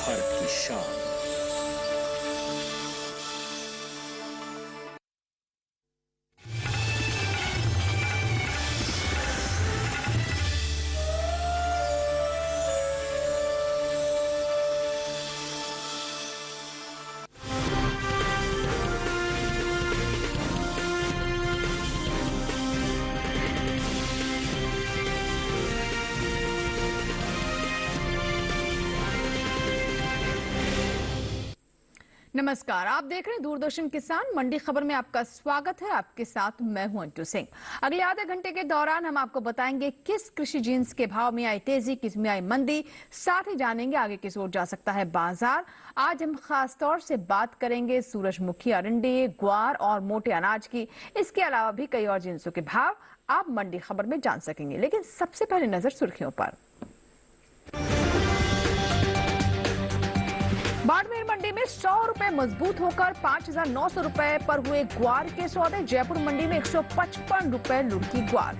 भारत की शान। नमस्कार, आप देख रहे हैं दूरदर्शन किसान मंडी खबर में आपका स्वागत है। आपके साथ मैं हूं अंटू सिंह। अगले आधे घंटे के दौरान हम आपको बताएंगे किस कृषि जिन्स के भाव में आई तेजी, किस में आई मंदी, साथ ही जानेंगे आगे किस ओर जा सकता है बाजार। आज हम खास तौर से बात करेंगे सूरजमुखी, अरंडी, ग्वार और मोटे अनाज की। इसके अलावा भी कई और जिन्सों के भाव आप मंडी खबर में जान सकेंगे, लेकिन सबसे पहले नजर सुर्खियों पर। बाड़मेर मंडी में 100 रुपए मजबूत होकर 5,900 रुपए पर हुए ग्वार के सौदे। जयपुर मंडी में 155 रुपए लुढ़की ग्वार।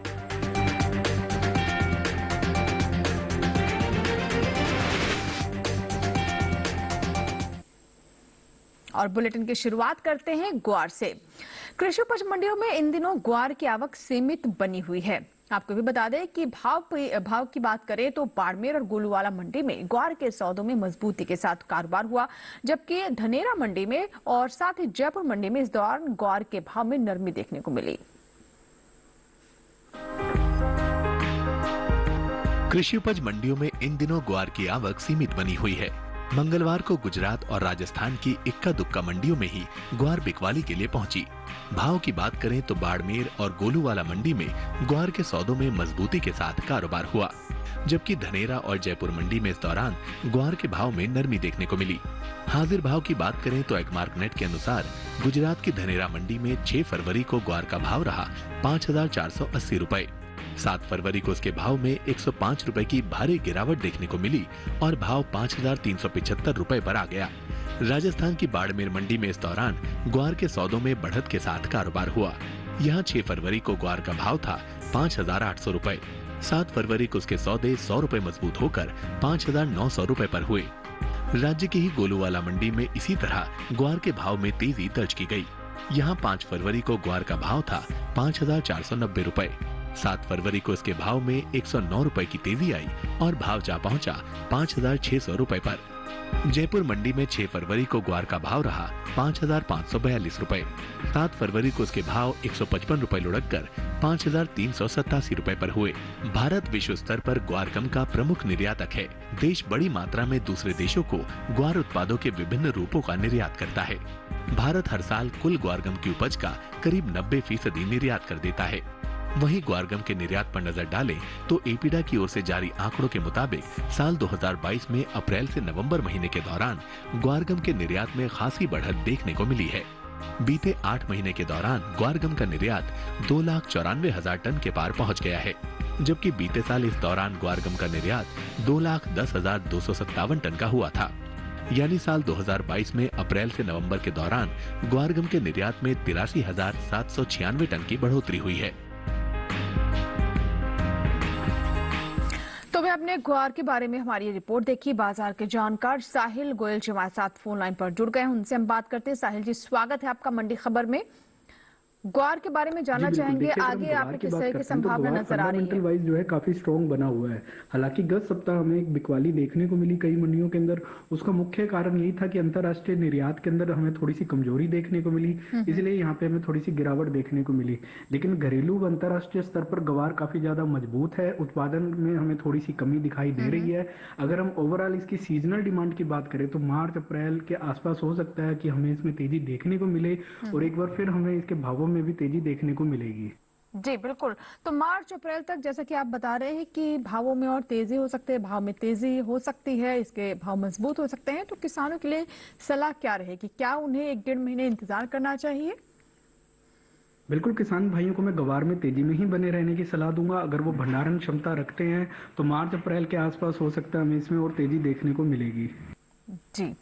और बुलेटिन की शुरुआत करते हैं ग्वार से। कृषि उपज मंडियों में इन दिनों ग्वार की आवक सीमित बनी हुई है। आपको भी बता दें कि भाव की बात करें तो बाड़मेर और गोलूवाला मंडी में ग्वार के सौदों में मजबूती के साथ कारोबार हुआ, जबकि धनेरा मंडी में और साथ ही जयपुर मंडी में इस दौरान ग्वार के भाव में नरमी देखने को मिली। कृषि उपज मंडियों में इन दिनों ग्वार की आवक सीमित बनी हुई है। मंगलवार को गुजरात और राजस्थान की इक्का दुक्का मंडियों में ही ग्वार बिकवाली के लिए पहुंची। भाव की बात करें तो बाड़मेर और गोलूवाला मंडी में ग्वार के सौदों में मजबूती के साथ कारोबार हुआ, जबकि धनेरा और जयपुर मंडी में इस दौरान ग्वार के भाव में नरमी देखने को मिली। हाजिर भाव की बात करें तो एकमार्कनेट के अनुसार गुजरात की धनेरा मंडी में 6 फरवरी को ग्वार का भाव रहा 5,480 रुपए। 7 फरवरी को उसके भाव में 105 रुपए की भारी गिरावट देखने को मिली और भाव 5,375 रुपए पर आ गया। राजस्थान की बाड़मेर मंडी में इस दौरान ग्वार के सौदों में बढ़त के साथ कारोबार हुआ। यहाँ 6 फरवरी को ग्वार का भाव था 5,800 रुपए। 7 फरवरी को उसके सौदे 100 रुपए मजबूत होकर 5,900 रुपए पर हुए। राज्य की ही गोलूवाला मंडी में इसी तरह ग्वार के भाव में तेजी दर्ज की गई। यहाँ 5 फरवरी को ग्वार का भाव था 5,490 रुपए। 7 फरवरी को इसके भाव में 109 रुपए की तेजी आई और भाव जा पहुंचा 5,600 रुपए पर। जयपुर मंडी में 6 फरवरी को ग्वार का भाव रहा 5,542 रुपए। 7 फरवरी को इसके भाव 155 रुपए लुढ़ककर 5,387 रुपए पर हुए। भारत विश्व स्तर पर ग्वारगम का प्रमुख निर्यातक है। देश बड़ी मात्रा में दूसरे देशों को ग्वार उत्पादों के विभिन्न रूपों का निर्यात करता है। भारत हर साल कुल ग्वारगम की उपज का करीब 90% निर्यात कर देता है। वहीं ग्वारगम के निर्यात पर नजर डालें तो एपीडा की ओर से जारी आंकड़ों के मुताबिक साल 2022 में अप्रैल से नवंबर महीने के दौरान ग्वारगम के निर्यात में खासी बढ़त देखने को मिली है। बीते 8 महीने के दौरान ग्वारगम का निर्यात 2,94,000 टन के पार पहुंच गया है, जबकि बीते साल इस दौरान ग्वारगम का निर्यात 2,10,257 टन का हुआ था। यानी साल 2022 में अप्रैल से नवंबर के दौरान ग्वारगम के निर्यात में 83,796 टन की बढ़ोतरी हुई है। तो वे अपने ग्वार के बारे में हमारी ये रिपोर्ट देखी। बाजार के जानकार साहिल गोयल जी हमारे साथ फोन लाइन पर जुड़ गए हैं, उनसे हम बात करते हैं। साहिल जी, स्वागत है आपका मंडी खबर में। ग्वार के बारे में जानना चाहेंगे, आगे आपने किस तरह की संभावना नजर आ रही है? वाइज जो है काफी स्ट्रॉन्ग बना हुआ है। हालांकि गत सप्ताह हमें एक बिकवाली देखने को मिली कई मंडियों के अंदर। उसका मुख्य कारण यही था कि अंतर्राष्ट्रीय निर्यात के अंदर हमें थोड़ी सी कमजोरी देखने को मिली, इसलिए यहाँ पे हमें थोड़ी सी गिरावट देखने को मिली। लेकिन घरेलू व अंतर्राष्ट्रीय स्तर पर ग्वार काफी ज्यादा मजबूत है। उत्पादन में हमें थोड़ी सी कमी दिखाई दे रही है। अगर हम ओवरऑल इसकी सीजनल डिमांड की बात करें तो मार्च अप्रैल के आसपास हो सकता है कि हमें इसमें तेजी देखने को मिले और एक बार फिर हमें इसके भावों में भी तेजी देखने को मिलेगी। जी बिल्कुल। तो मार्च अप्रैल तक जैसा कि आप बता रहे हैं कि भावों में और तेजी हो सकती है, भाव में तेजी हो सकती है, इसके भाव मजबूत हो सकते हैं, तो किसानों के लिए सलाह क्या रहेगी? क्या उन्हें 1-1.5 महीने इंतजार करना चाहिए? बिल्कुल, किसान भाइयों को मैं ग्वार में तेजी में ही बने रहने की सलाह दूंगा। अगर वो भंडारण क्षमता रखते हैं तो मार्च अप्रैल के आसपास हो सकता है हमें इसमें और तेजी देखने को मिलेगी। जी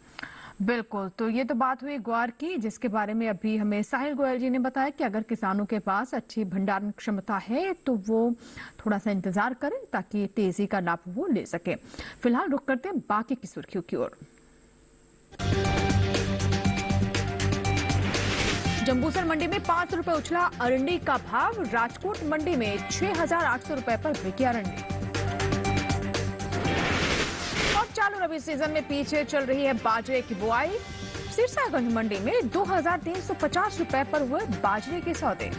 बिल्कुल। तो ये तो बात हुई ग्वार की, जिसके बारे में अभी हमें साहिल गोयल जी ने बताया कि अगर किसानों के पास अच्छी भंडारण क्षमता है तो वो थोड़ा सा इंतजार करें ताकि तेजी का लाभ वो ले सके। फिलहाल रुक करते हैं बाकी की सुर्खियों की ओर। जंबूसर मंडी में 5 रुपए उछला अरंडी का भाव। राजकोट मंडी में 6,800 रुपए पर बिकी अरंडी। और चालू रबी सीजन में पीछे चल रही है बाजरे की बुआई। सिरसागंज मंडी में 2,350 रुपए पर हुए बाजरे के सौदे।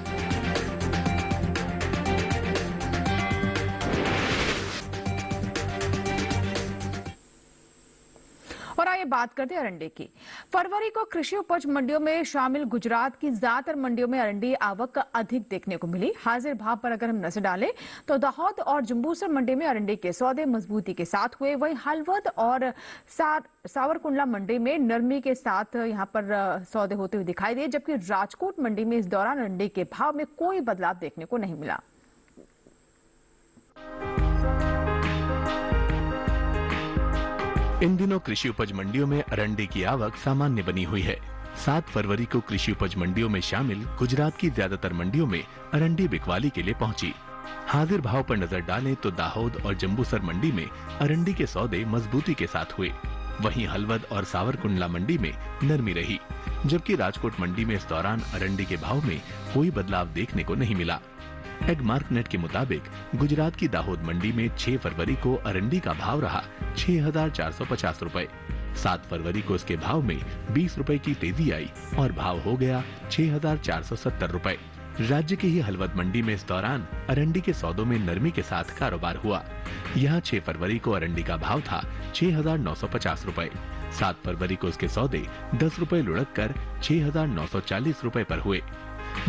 और आइए बात करते हैं अरंडी की। फरवरी को कृषि उपज मंडियों में शामिल गुजरात की ज्यादातर मंडियों में अरंडी आवक अधिक देखने को मिली। हाजिर भाव पर अगर हम नजर डालें तो दाहोद और जंबूसर मंडी में अरंडी के सौदे मजबूती के साथ हुए। वहीं हलवद और सावरकुंडला मंडी में नरमी के साथ यहां पर सौदे होते हुए दिखाई दिए, जबकि राजकोट मंडी में इस दौरान अरंडी के भाव में कोई बदलाव देखने को नहीं मिला। इन दिनों कृषि उपज मंडियों में अरंडी की आवक सामान्य बनी हुई है। 7 फरवरी को कृषि उपज मंडियों में शामिल गुजरात की ज्यादातर मंडियों में अरंडी बिकवाली के लिए पहुंची। हाजिर भाव पर नजर डालें तो दाहोद और जंबूसर मंडी में अरंडी के सौदे मजबूती के साथ हुए। वहीं हलवद और सावरकुंडला मंडी में नरमी रही, जबकि राजकोट मंडी में इस दौरान अरंडी के भाव में कोई बदलाव देखने को नहीं मिला। एग मार्कनेट के मुताबिक गुजरात की दाहोद मंडी में 6 फरवरी को अरंडी का भाव रहा 6,450 रुपए। 7 फरवरी को इसके भाव में 20 रुपए की तेजी आई और भाव हो गया 6,470 रुपए। राज्य की ही हलवद मंडी में इस दौरान अरंडी के सौदों में नरमी के साथ कारोबार हुआ। यहाँ 6 फरवरी को अरंडी का भाव था 6,950 रुपए। 7 फरवरी को इसके सौदे 10 रुपए लुढ़क कर 6,940 रुपए पर हुए,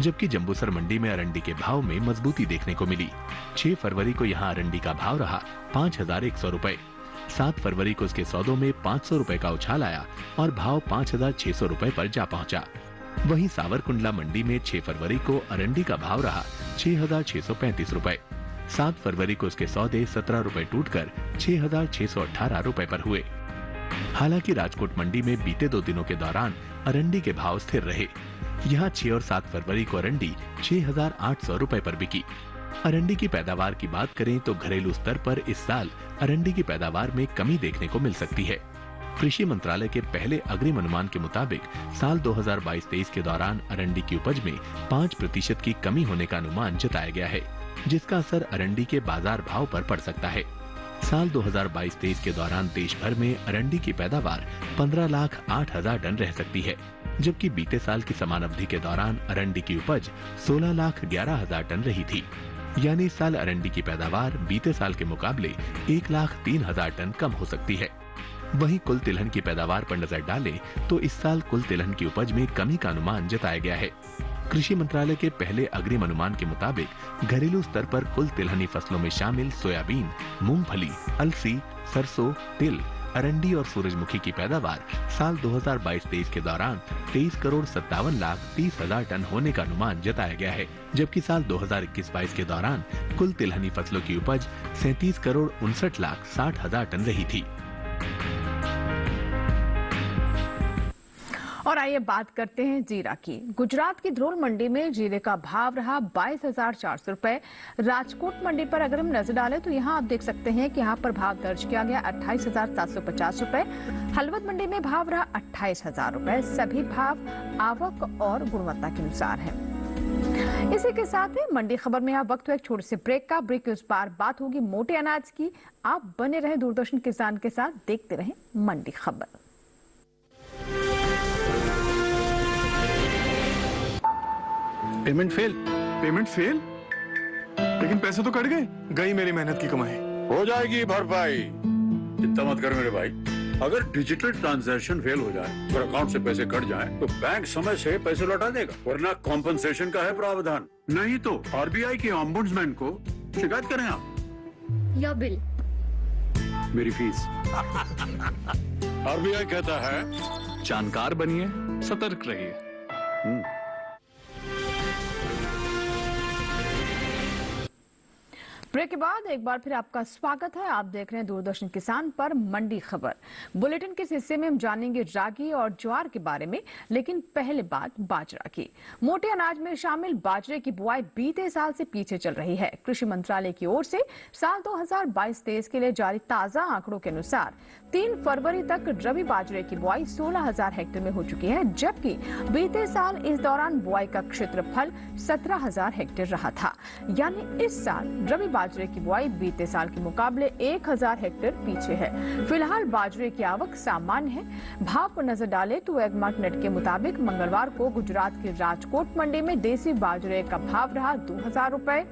जबकि जंबूसर मंडी में अरंडी के भाव में मजबूती देखने को मिली। 6 फरवरी को यहाँ अरंडी का भाव रहा 5,100 रुपए। 7 फरवरी को इसके सौदों में 500 रुपए का उछाल आया और भाव 5,600 रुपए पर जा पहुंचा। वहीं सावरकुंडला मंडी में 6 फरवरी को अरंडी का भाव रहा 6,635 रुपए। 7 फरवरी को इसके सौदे 17 रुपए टूटकर 6,618 रुपए पर हुए। हालांकि राजकोट मंडी में बीते 2 दिनों के दौरान अरंडी के भाव स्थिर रहे। यहाँ 6 और 7 फरवरी को अरंडी 6,800 रुपए पर बिकी। अरंडी की पैदावार की बात करें तो घरेलू स्तर पर इस साल अरंडी की पैदावार में कमी देखने को मिल सकती है। कृषि मंत्रालय के पहले अग्रिम अनुमान के मुताबिक साल 2022-23 के दौरान अरंडी की उपज में 5% की कमी होने का अनुमान जताया गया है, जिसका असर अरंडी के बाजार भाव पर पड़ सकता है। साल 2022-23 के दौरान देश भर में अरंडी की पैदावार 15,08,000 टन रह सकती है, जबकि बीते साल की समान अवधि के दौरान अरंडी की उपज 16,11,000 टन रही थी। यानी इस साल अरंडी की पैदावार बीते साल के मुकाबले 1,03,000 टन कम हो सकती है। वहीं कुल तिलहन की पैदावार पर नजर डालें तो इस साल कुल तिलहन की उपज में कमी का अनुमान जताया गया है। कृषि मंत्रालय के पहले अग्रिम अनुमान के मुताबिक घरेलू स्तर पर कुल तिलहनी फसलों में शामिल सोयाबीन, मूंगफली, अलसी, सरसों, तिल, अरंडी और सूरजमुखी की पैदावार साल 2022-23 के दौरान 23,57,30,000 टन होने का अनुमान जताया गया है, जबकि साल 2021-22 के दौरान कुल तिलहनी फसलों की उपज 37,59,60,000 टन रही थी। और आइए बात करते हैं जीरा की। गुजरात की ध्रोल मंडी में जीरे का भाव रहा 22,400 रुपए। राजकोट मंडी पर अगर हम नजर डालें तो यहाँ आप देख सकते हैं कि यहाँ पर भाव दर्ज किया गया 28,750 रुपए। हलवद मंडी में भाव रहा 28,000 रुपए। सभी भाव आवक और गुणवत्ता के अनुसार है। इसी के साथ ही मंडी खबर में आप वक्त हुआ एक छोटे से ब्रेक का। ब्रेक के उस पार बात होगी मोटे अनाज की। आप बने रहे दूरदर्शन किसान के साथ, देखते रहे मंडी खबर। Payment fail. Payment fail? लेकिन पैसे तो कट गए। गई मेरी मेहनत की कमाई। हो जाएगी भरपाई, चिंता मत कर मेरे भाई। अगर डिजिटल ट्रांजैक्शन फेल हो जाए और अकाउंट से पैसे कट जाए तो बैंक समय से पैसे लौटा देगा, वरना कॉम्पनसेशन का है प्रावधान। नहीं तो आरबीआई के ओम्बुड्समैन को शिकायत करें आप। या बिल, मेरी फीस। आरबीआई कहता है जानकार बनिए, सतर्क रहिए। ब्रेक के बाद एक बार फिर आपका स्वागत है। आप देख रहे हैं दूरदर्शन किसान पर मंडी खबर। बुलेटिन के इस हिस्से में हम जानेंगे रागी और ज्वार के बारे में, लेकिन पहले बात बाजरा की। मोटे अनाज में शामिल बाजरे की बुआई बीते साल से पीछे चल रही है। कृषि मंत्रालय की ओर से साल 2022-23 के लिए जारी ताजा आंकड़ों के अनुसार 3 फरवरी तक रबी बाजरे की बुआई 16,000 हेक्टेयर में हो चुकी है, जबकि बीते साल इस दौरान बुआई का क्षेत्रफल 17,000 हेक्टेयर रहा था। यानी इस साल रबी बाजरे की बुआई बीते साल के मुकाबले 1,000 हेक्टेयर पीछे है। फिलहाल बाजरे की आवक सामान्य है। भाव पर नजर डाले तो एगमार्क नेट के मुताबिक मंगलवार को गुजरात की राजकोट मंडी में देसी बाजरे का भाव रहा 2,000 रुपए,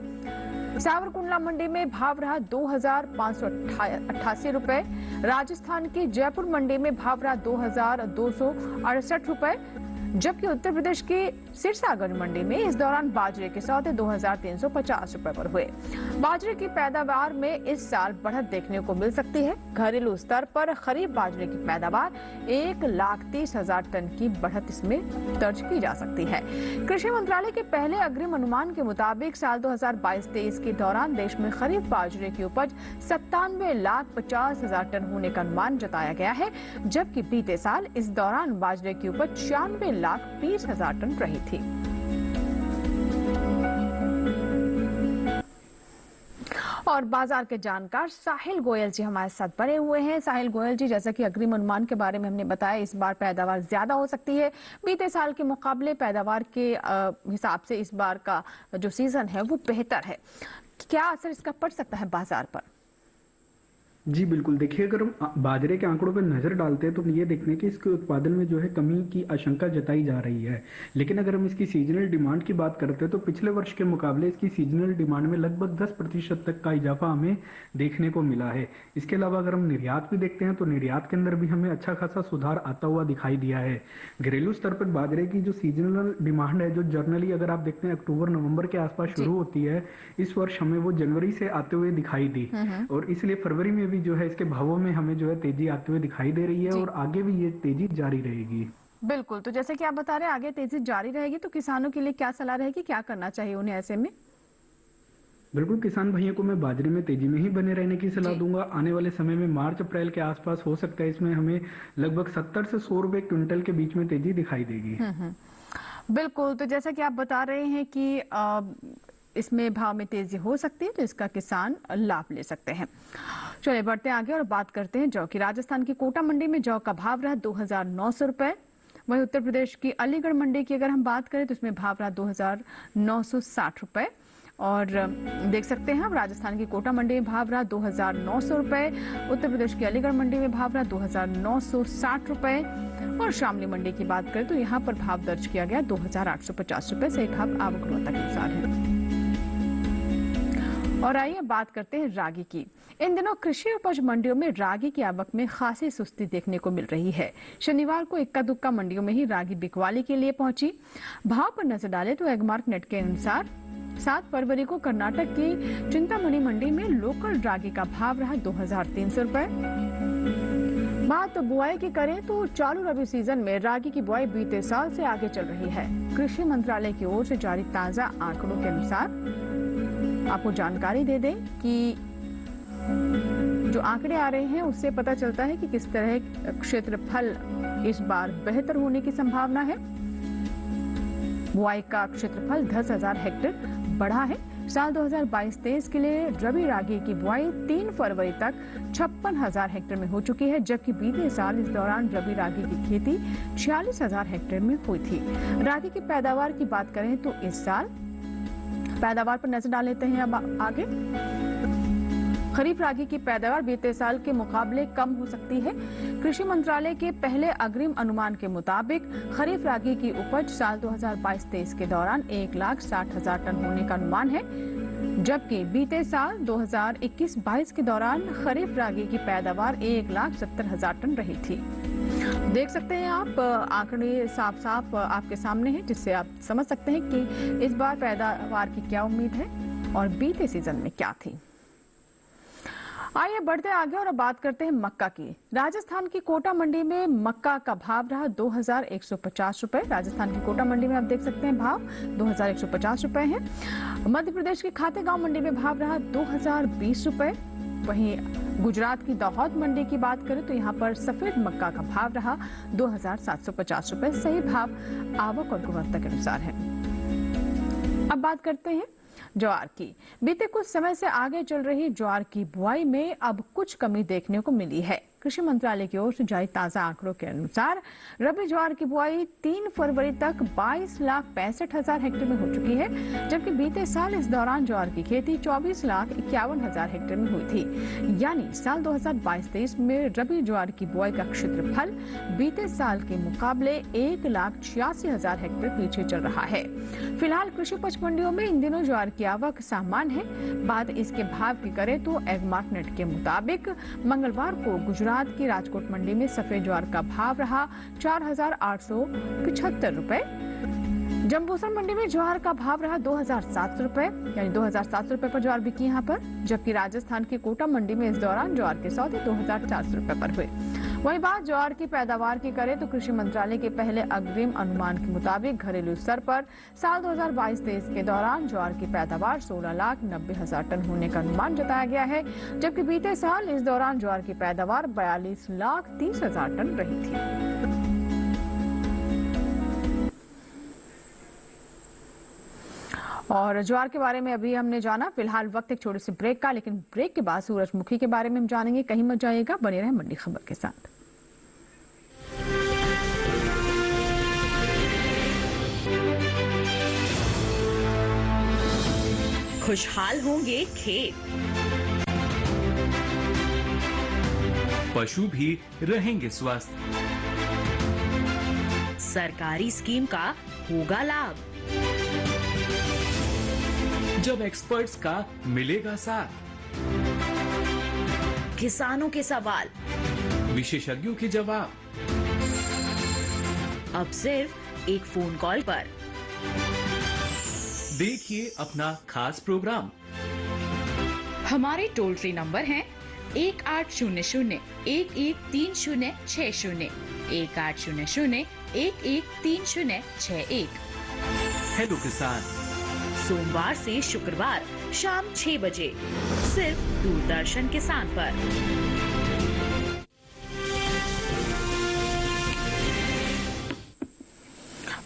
सावरकुंडला मंडी में भाव रहा 2,588 रुपए, राजस्थान की जयपुर मंडी में भाव रहा 2,268 रुपए, जबकि उत्तर प्रदेश की सिरसागंज मंडी में इस दौरान बाजरे के सौदे 2,350 रुपए पर हुए। बाजरे की पैदावार में इस साल बढ़त देखने को मिल सकती है। घरेलू स्तर पर खरीफ बाजरे की पैदावार 1,30,000 टन की बढ़त इसमें दर्ज की जा सकती है। कृषि मंत्रालय के पहले अग्रिम अनुमान के मुताबिक साल 2022-23 के दौरान देश में खरीफ बाजरे की उपज 97,50,000 टन होने का अनुमान जताया गया है, जबकि बीते साल इस दौरान बाजरे की उपज 96,20,000 टन रही थी। और बाजार के जानकार साहिल गोयल जी हमारे साथ बने हुए हैं। साहिल गोयल जी, जैसा कि अग्रिम अनुमान के बारे में हमने बताया, इस बार पैदावार ज्यादा हो सकती है। बीते साल के मुकाबले पैदावार के हिसाब से इस बार का जो सीजन है वो बेहतर है। क्या असर इसका पड़ सकता है बाजार पर? जी बिल्कुल, देखिए अगर हम बाजरे के आंकड़ों पर नजर डालते हैं तो ये देखने कि इसके उत्पादन में जो है कमी की आशंका जताई जा रही है। लेकिन अगर हम इसकी सीजनल डिमांड की बात करते हैं तो पिछले वर्ष के मुकाबले इसकी सीजनल डिमांड में लगभग 10% तक का इजाफा हमें देखने को मिला है। इसके अलावा अगर हम निर्यात भी देखते हैं तो निर्यात के अंदर भी हमें अच्छा खासा सुधार आता हुआ दिखाई दिया है। घरेलू स्तर पर बाजरे की जो सीजनल डिमांड है, जो जर्नली अगर आप देखते हैं अक्टूबर नवंबर के आसपास शुरू होती है, इस वर्ष हमें वो जनवरी से आते हुए दिखाई दी और इसलिए फरवरी में भी जो है इसके भावों में हमें जो है तेजी आते हुए दिखाई दे रही है और आगे भी ये तेजी जारी रहेगी। बिल्कुल, तो जैसे कि आप बता रहे हैं आगे तेजी जारी रहेगी, तो किसानों के लिए क्या सलाह रहेगी, क्या करना चाहिए उन्हें ऐसे में? बिल्कुल, किसान भाइयों को मैं बाजरे में तेजी में ही बने रहने की सलाह दूंगा। आने वाले समय में मार्च अप्रैल के आसपास हो सकता है इसमें हमें लगभग 70 से 100 रुपए क्विंटल के बीच में तेजी दिखाई देगी। बिल्कुल, तो जैसा कि आप बता रहे हैं कि इसमें भाव में तेजी हो सकती है, तो इसका किसान लाभ ले सकते हैं। चलिए बढ़ते आगे और बात करते हैं जौ की। राजस्थान की कोटा मंडी में जौ का भाव रहा 2,900 रुपए। वहीं उत्तर प्रदेश की अलीगढ़ मंडी की अगर हम बात करें तो इसमें भाव रहा 2,960 रुपए। और देख सकते हैं आप, राजस्थान की कोटा मंडी में भाव रहा 2,900 रुपए, उत्तर प्रदेश की अलीगढ़ मंडी में भाव रहा 2,960 रुपए और शामली मंडी की बात करें तो यहाँ पर भाव दर्ज किया गया 2,850 रुपए से एक आवक गुणवत्ता के अनुसार है। और आइए बात करते हैं रागी की। इन दिनों कृषि उपज मंडियों में रागी की आवक में खासी सुस्ती देखने को मिल रही है। शनिवार को इक्का दुक्का मंडियों में ही रागी बिकवाली के लिए पहुंची। भाव पर नजर डाले तो एगमार्क नेट के अनुसार 7 फरवरी को कर्नाटक की चिंतामणि मंडी में लोकल रागी का भाव रहा 2,300 रुपए। बात बुआई की करें तो चालू रबी सीजन में रागी की बुआई बीते साल से आगे चल रही है। कृषि मंत्रालय की ओर से जारी ताजा आंकड़ों के अनुसार आपको जानकारी दे दें कि जो आंकड़े आ रहे हैं उससे पता चलता है कि किस तरह क्षेत्रफल इस बार बेहतर होने की संभावना है। बुआई का क्षेत्रफल 10,000 हेक्टेयर बढ़ा है। साल 2022-23 के लिए रबी रागी की बुआई 3 फरवरी तक 56,000 हेक्टेयर में हो चुकी है, जबकि बीते साल इस दौरान रबी रागी की खेती 46,000 हेक्टेयर में हुई थी। रागी की पैदावार की बात करें तो इस साल पैदावार पर नजर डाल लेते हैं अब आगे। खरीफ रागी की पैदावार बीते साल के मुकाबले कम हो सकती है। कृषि मंत्रालय के पहले अग्रिम अनुमान के मुताबिक खरीफ रागी की उपज साल 2022-23 के दौरान 1,60,000 टन होने का अनुमान है, जबकि बीते साल 2021-22 के दौरान खरीफ रागी की पैदावार 1,70,000 टन रही थी। देख सकते हैं आप, आंकड़े साफ साफ आपके सामने हैं, जिससे आप समझ सकते हैं कि इस बार पैदावार की क्या उम्मीद है और बीते सीजन में क्या थी। आइए बढ़ते आगे और अब बात करते हैं मक्का की। राजस्थान की कोटा मंडी में मक्का का भाव रहा 2150 रुपए। राजस्थान की कोटा मंडी में आप देख सकते हैं भाव 2150 रुपए है। मध्य प्रदेश की खातेगांव मंडी में भाव रहा 2020 रुपए। वहीं गुजरात की दाहोद मंडी की बात करें तो यहाँ पर सफेद मक्का का भाव रहा 2750 रुपए। सही भाव आवक और गुणवत्ता के अनुसार है। अब बात करते हैं ज्वार की। बीते कुछ समय से आगे चल रही ज्वार की बुआई में अब कुछ कमी देखने को मिली है। कृषि मंत्रालय की ओर से जारी ताजा आंकड़ों के अनुसार रबी ज्वार की बुआई 3 फरवरी तक 22,65,000 हेक्टेयर में हो चुकी है, जबकि बीते साल इस दौरान ज्वार की खेती 24,51,000 हेक्टेयर में हुई थी। यानी साल 2022-23 में रबी ज्वार की बुआई का क्षेत्रफल बीते साल के मुकाबले 1,86,000 हेक्टेयर पीछे चल रहा है। फिलहाल कृषि उपज मंडियों में इन दिनों ज्वार की आवक सामान्य है। बात इसके भाव की करें तो एग्मार्कनेट के मुताबिक मंगलवार को गुजरात की राजकोट मंडी में सफेद ज्वार का भाव रहा 4,875 रुपए। जम्बूसर मंडी में ज्वार का भाव रहा 2,700 रुपए, यानी 2,700 रुपए पर ज्वार बिकी यहाँ पर। जबकि राजस्थान की कोटा मंडी में इस दौरान ज्वार के सौदे 2,400 रुपए पर हुए। वहीं बात ज्वार की पैदावार की करें तो कृषि मंत्रालय के पहले अग्रिम अनुमान के मुताबिक घरेलू स्तर पर साल 2022-23 के दौरान ज्वार की पैदावार 16,90,000 टन होने का अनुमान जताया गया है, जबकि बीते साल इस दौरान ज्वार की पैदावार 42,30,000 टन रही थी। और ज्वार के बारे में अभी हमने जाना। फिलहाल वक्त एक छोटे से ब्रेक का, लेकिन ब्रेक के बाद सूरजमुखी के बारे में हम जानेंगे। कहीं मत जाइएगा, बने रहे मंडी खबर के साथ। खुशहाल होंगे खेत, पशु भी रहेंगे स्वस्थ, सरकारी स्कीम का होगा लाभ, जब एक्सपर्ट्स का मिलेगा साथ, किसानों के सवाल, विशेषज्ञों के जवाब, अब सिर्फ एक फोन कॉल पर। देखिए अपना खास प्रोग्राम। हमारे टोल फ्री नंबर हैं 1800-113060, 1800-113061। हेलो किसान, सोमवार से शुक्रवार शाम 6 बजे सिर्फ दूरदर्शन किसान पर।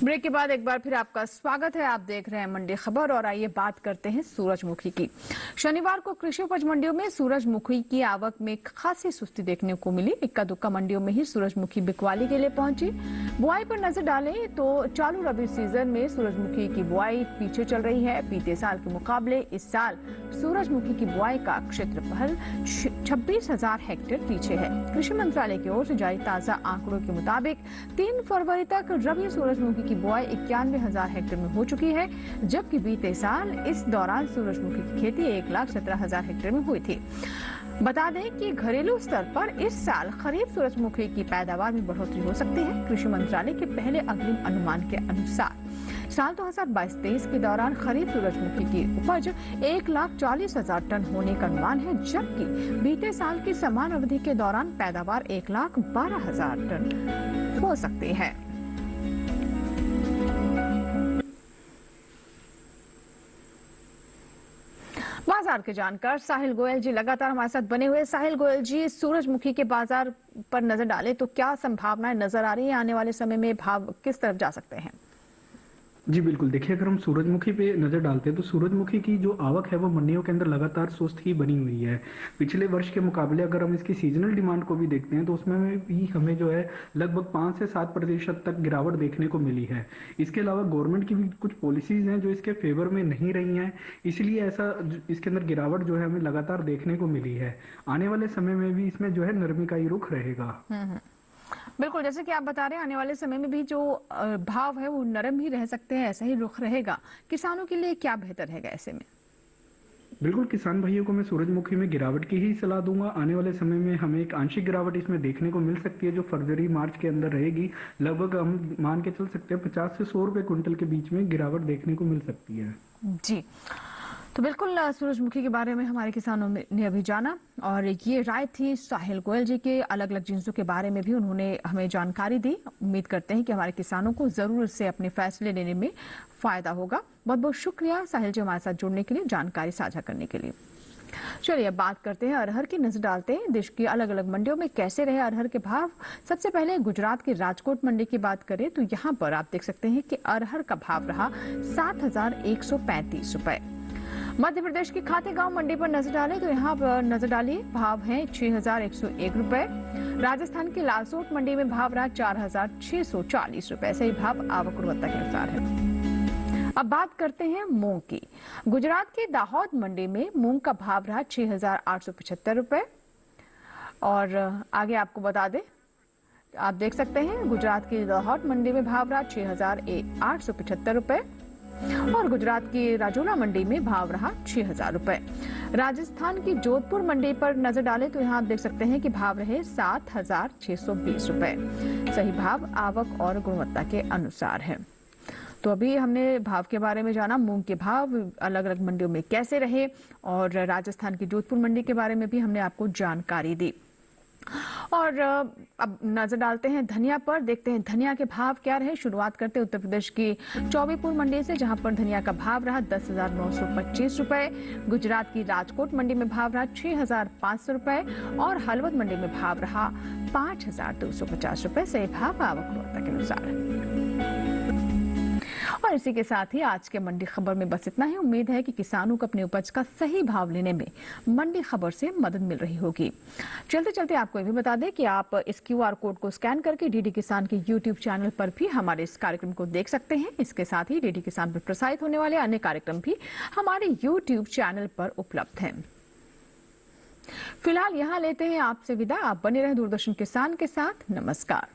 ब्रेक के बाद एक बार फिर आपका स्वागत है। आप देख रहे हैं मंडी खबर और आइए बात करते हैं सूरजमुखी की। शनिवार को कृषि उपज मंडियों में सूरजमुखी की आवक में खासी सुस्ती देखने को मिली। इक्का दुक्का मंडियों में ही सूरजमुखी बिकवाली के लिए पहुंची। बुआई पर नजर डालें तो चालू रबी सीजन में सूरजमुखी की बुआई पीछे चल रही है। बीते साल के मुकाबले इस साल सूरजमुखी की बुआई का क्षेत्रफल 26,000 हेक्टेयर पीछे है। कृषि मंत्रालय की ओर से जारी ताजा आंकड़ों के मुताबिक 3 फरवरी तक रबी सूरजमुखी की बुआई 91,000 हेक्टेयर में हो चुकी है, जबकि बीते साल इस दौरान सूरजमुखी की खेती 1,17,000 हेक्टेयर में हुई थी। बता दें कि घरेलू स्तर पर इस साल खरीफ सूरजमुखी की पैदावार में बढ़ोतरी हो सकती है। कृषि मंत्रालय के पहले अग्रिम अनुमान के अनुसार साल 2022-23 के दौरान खरीफ सूरजमुखी की उपज 1,40,000 टन होने का अनुमान है, जबकि बीते साल की समान अवधि के दौरान पैदावार 1,12,000 टन हो सकती है। बाजार के जानकार साहिल गोयल जी लगातार हमारे साथ बने हुए। साहिल गोयल जी, सूरजमुखी के बाजार पर नजर डालें तो क्या संभावनाएं नजर आ रही है? आने वाले समय में भाव किस तरफ जा सकते हैं? जी बिल्कुल, देखिए अगर हम सूरजमुखी पे नजर डालते हैं तो सूरजमुखी की जो आवक है वो मंडियों के अंदर लगातार सुस्त ही बनी हुई है। पिछले वर्ष के मुकाबले अगर हम इसकी सीजनल डिमांड को भी देखते हैं तो उसमें भी हमें जो है लगभग 5 से 7% तक गिरावट देखने को मिली है। इसके अलावा गवर्नमेंट की भी कुछ पॉलिसीज हैं जो इसके फेवर में नहीं रही हैं, इसलिए ऐसा इसके अंदर गिरावट जो है हमें लगातार देखने को मिली है। आने वाले समय में भी इसमें जो है नरमी का ही रुख रहेगा। बिल्कुल, जैसे कि आप बता रहे हैं आने वाले समय में भी जो भाव है वो नरम ही रह सकते हैं, ऐसा ही रुख रहेगा। किसानों के लिए क्या बेहतर रहेगा ऐसे में? बिल्कुल, किसान भाइयों को मैं सूरजमुखी में गिरावट की ही सलाह दूंगा। आने वाले समय में हमें एक आंशिक गिरावट इसमें देखने को मिल सकती है जो फरवरी मार्च के अंदर रहेगी। लगभग हम मान के चल सकते हैं 50 से 100 रुपए क्विंटल के बीच में गिरावट देखने को मिल सकती है। जी, तो बिल्कुल सूरजमुखी के बारे में हमारे किसानों ने अभी जाना और ये राय थी साहिल गोयल जी के। अलग अलग जिन्सों के बारे में भी उन्होंने हमें जानकारी दी। उम्मीद करते हैं कि हमारे किसानों को जरूर इससे अपने फैसले लेने में फायदा होगा। बहुत बहुत शुक्रिया साहिल जी हमारे साथ जुड़ने के लिए, जानकारी साझा करने के लिए। चलिए अब बात करते हैं अरहर की। नजर डालते हैं देश की अलग अलग मंडियों में कैसे रहे अरहर के भाव। सबसे पहले गुजरात की राजकोट मंडी की बात करें तो यहाँ पर आप देख सकते हैं कि अरहर का भाव रहा 7,135 रुपए। मध्य प्रदेश की खातेगांव मंडी पर नजर डालें तो यहाँ पर नजर डालिए भाव है 6,101 रुपए। राजस्थान की लालसोट मंडी में भाव रहा 4,640 रुपए। ऐसे ही भाव आवक गुणवत्ता के अनुसार है। अब बात करते हैं मूंग की। गुजरात की दाहोद मंडी में मूंग का भाव रहा 6,875 रुपए। और आगे आपको बता दें, आप देख सकते हैं गुजरात की दाहोद मंडी में भाव रहा 6,875 रुपए और गुजरात की राजौला मंडी में भाव रहा 6,000 रुपए। राजस्थान की जोधपुर मंडी पर नजर डालें तो यहाँ आप देख सकते हैं कि भाव रहे 7,620 रुपए। सही भाव आवक और गुणवत्ता के अनुसार है। तो अभी हमने भाव के बारे में जाना, मूंग के भाव अलग अलग मंडियों में कैसे रहे और राजस्थान की जोधपुर मंडी के बारे में भी हमने आपको जानकारी दी। और अब नजर डालते हैं धनिया पर, देखते हैं धनिया के भाव क्या रहे। शुरुआत करते हैं उत्तर प्रदेश की चौबीपुर मंडी से, जहां पर धनिया का भाव रहा 10,925 रुपए। गुजरात की राजकोट मंडी में भाव रहा 6,500 रुपए और हलवद मंडी में भाव रहा 5,250 रुपए। सही भाव आवक गुणवत्ता के अनुसार है। और इसी के साथ ही आज के मंडी खबर में बस इतना ही। उम्मीद है कि किसानों को अपनी उपज का सही भाव लेने में मंडी खबर से मदद मिल रही होगी। चलते चलते आपको ये भी बता दें कि आप इस QR कोड को स्कैन करके डीडी किसान के YouTube चैनल पर भी हमारे इस कार्यक्रम को देख सकते हैं। इसके साथ ही डीडी किसान पर प्रसारित होने वाले अन्य कार्यक्रम भी हमारे YouTube चैनल पर उपलब्ध हैं। फिलहाल यहाँ लेते हैं आपसे विदा। आप बने रहें दूरदर्शन किसान के साथ। नमस्कार।